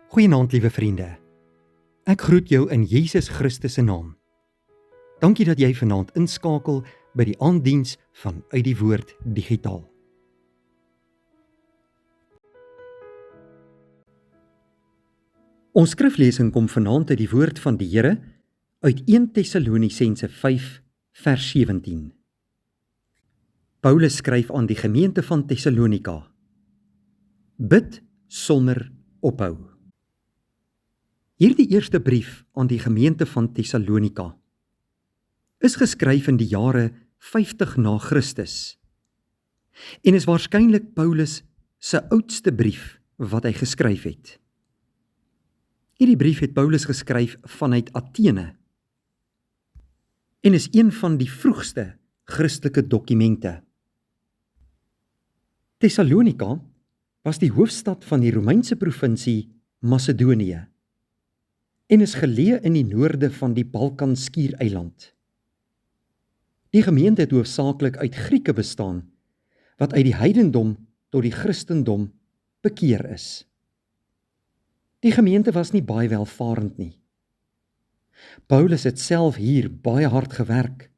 Goeienaand, liewe vriende. Ek groet jou in Jesus Christus se naam. Dankie dat jy vanaand inskakel by die aanddiens van Uit die Woord Digitaal. Ons skriflesing kom vanaand uit die woord van die Here uit 1 Tessalonisense 5 vers 17. Paulus skryf aan die gemeente van Tessalonika: Bid sonder ophou. Hierdie eerste brief aan die gemeente van Tessalonika is geskryf in die jare 50 na Christus en is waarskynlik Paulus se oudste brief wat hy geskryf het. Hierdie brief het Paulus geskryf vanuit Athene en is een van die vroegste Christelike dokumente. Tessalonika was die hoofstad van die Romeinse provinsie Macedonië en is geleë in die noorde van die Balkan-skiereiland. Die gemeente het hoofsaaklik uit Grieke bestaan, wat uit die heidendom tot die Christendom bekeer is. Die gemeente was nie baie welvarend nie. Paulus het self hier baie hard gewerk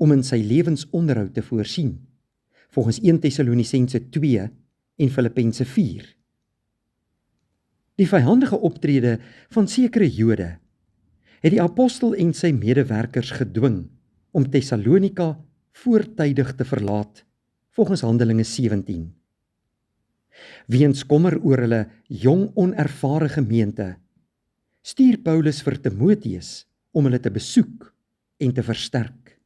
om in sy lewensonderhoud te voorsien, volgens 1 Tessalonisense 2 en Filippense 4. Die vyhandige optrede van sekere Jode het die apostel en sy medewerkers gedwing om Tessalonika voortydig te verlaat, volgens Handelinge 17. Weens kommer oor hulle jong onervare gemeente, stuur Paulus vir Timoteus om hulle te besoek en te versterk.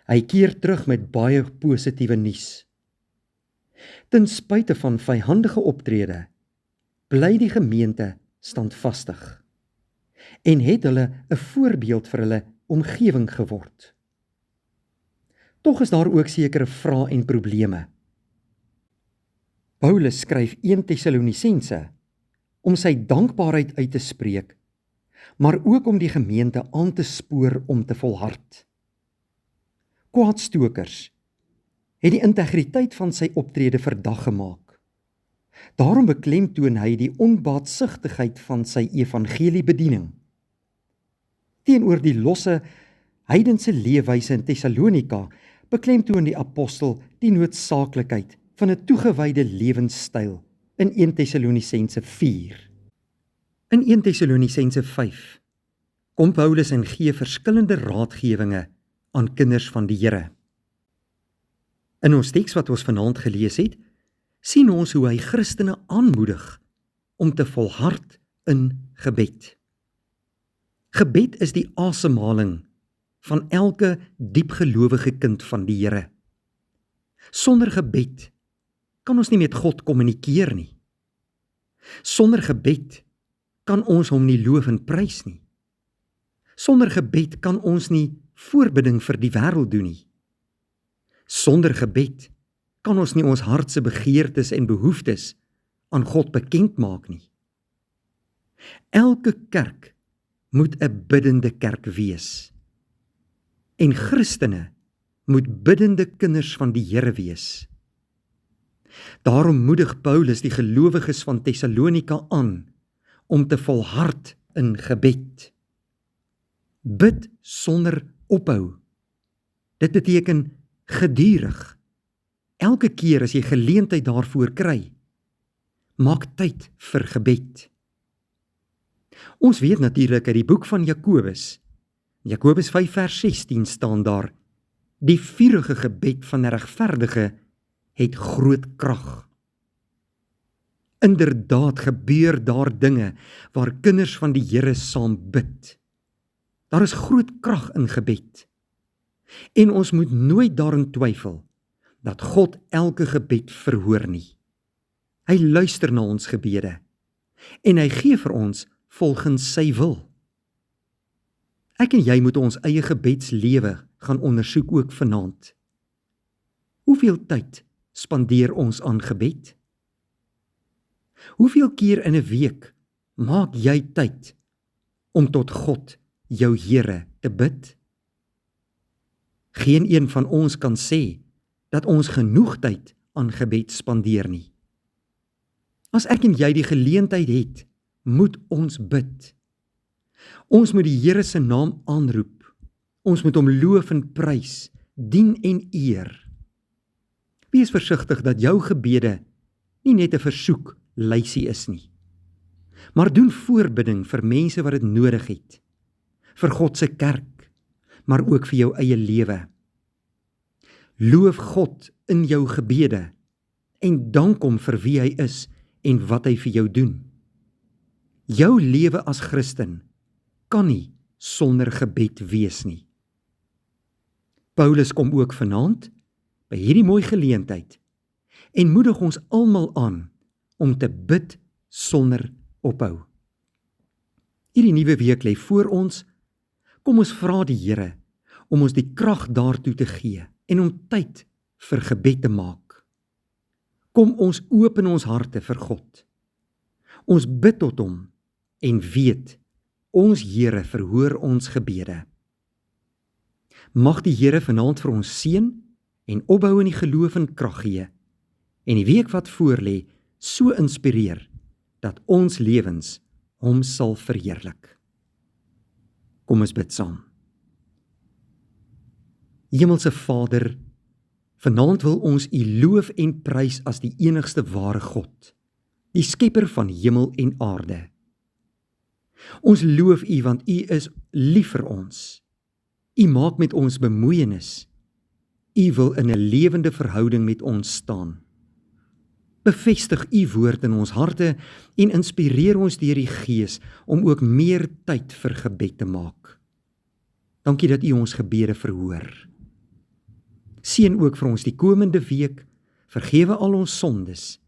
Hy keer terug met baie positiewe nuus. Ten spyte van vyhandige optrede, bly die gemeente standvastig en het hulle 'n voorbeeld vir hulle omgewing geword. Tog is daar ook sekere vrae en probleme. Paulus skryf 1 Tessalonisense om sy dankbaarheid uit te spreek, maar ook om die gemeente aan te spoor om te volhard. Kwaadstokers het die integriteit van sy optrede verdag gemaak. Daarom beklemtoon hy die onbaatsigtigheid van sy evangeliebediening. Teenoor die losse heidense leefwyse in Tessalonika beklemtoon die apostel die noodsaaklikheid van 'n toegewyde lewenstyl in 1 Tessalonisense 4. In 1 Tessalonisense 5 kom Paulus en gee verskillende raadgewinge aan kinders van die Here. In ons teks wat ons vanaand gelees het, sien ons hoe hy Christene aanmoedig om te volhard in gebed. Gebed is die asemhaling van elke diepgelowige kind van die Here. Sonder gebed kan ons nie met God kommunikeer nie. Sonder gebed kan ons hom nie loof en prys nie. Sonder gebed kan ons nie voorbidding vir die wêreld doen nie. Sonder gebed kan ons nie ons hart se begeertes en behoeftes aan God bekend maak nie. Elke kerk moet 'n biddende kerk wees. En Christene moet biddende kinders van die Here wees. Daarom moedig Paulus die gelowiges van Tessalonika aan om te volhard in gebed. Bid sonder ophou. Dit beteken gedurig. Elke keer as jy geleentheid daarvoor kry, maak tyd vir gebed. Ons weet natuurlik uit die boek van Jakobus 5 vers 16 staan daar: Die vurige gebed van 'n regverdige het groot krag. Inderdaad gebeur daar dinge waar kinders van die Here saam bid. Daar is groot krag in gebed. En ons moet nooit daarin twyfel dat God elke gebed verhoor nie. Hy luister na ons gebede en hy gee vir ons volgens sy wil. Ek en jy moet ons eie gebedslewe gaan ondersoek ook vanaand. Hoeveel tyd spandeer ons aan gebed? Hoeveel keer in 'n week maak jy tyd om tot God, jou Here, te bid? Geen een van ons kan sê dat ons genoeg tyd aan gebed spandeer nie. As ek en jy die geleentheid het moet ons bid. Ons moet die Here se naam aanroep. Ons moet hom loof en prys, dien en eer. Wees versigtig dat jou gebede nie net 'n versoeklysie is nie, maar doen voorbidding vir mense wat dit nodig het, vir God se kerk, maar ook vir jou eie lewe. Loof God in jou gebede en dank hom vir wie hy is en wat hy vir jou doen. Jou lewe as Christen kan nie sonder gebed wees nie. Paulus kom ook vanaand by hierdie mooi geleentheid en moedig ons almal aan om te bid sonder ophou. Hierdie nuwe week lê voor ons. Kom ons vra die Here om ons die krag daartoe te gee en om tyd vir gebed te maak. Kom ons open ons harte vir God. Ons bid tot hom en weet, ons Here verhoor ons gebede. Mag die Here vanaand vir ons seën en opbou in die geloof en krag gee, en die week wat voorlê so inspireer, dat ons lewens hom sal verheerlik. Kom ons bid saam. Hemelse Vader, vanaand wil ons U loof en prys as die enigste ware God, die skepper van hemel en aarde. Ons loof U want U is lief vir ons. U maak met ons bemoeienis. U wil in 'n lewende verhouding met ons staan. Bevestig U woord in ons harte en inspireer ons deur die Gees om ook meer tyd vir gebed te maak. Dankie dat U ons gebede verhoor. Seën ook vir ons die komende week, vergewe al ons sondes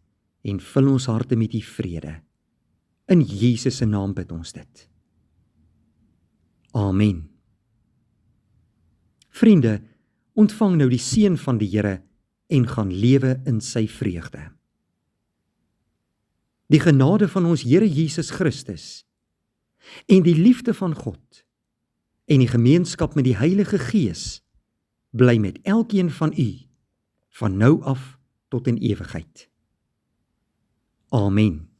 en vul ons harte met U vrede. In Jesus se naam bid ons dit. Amen. Vriende, ontvang nou die seën van die Here en gaan lewe in sy vreugde. Die genade van ons Here Jesus Christus en die liefde van God en die gemeenskap met die Heilige Gees bly met elkeen van u van nou af tot in ewigheid. Amen.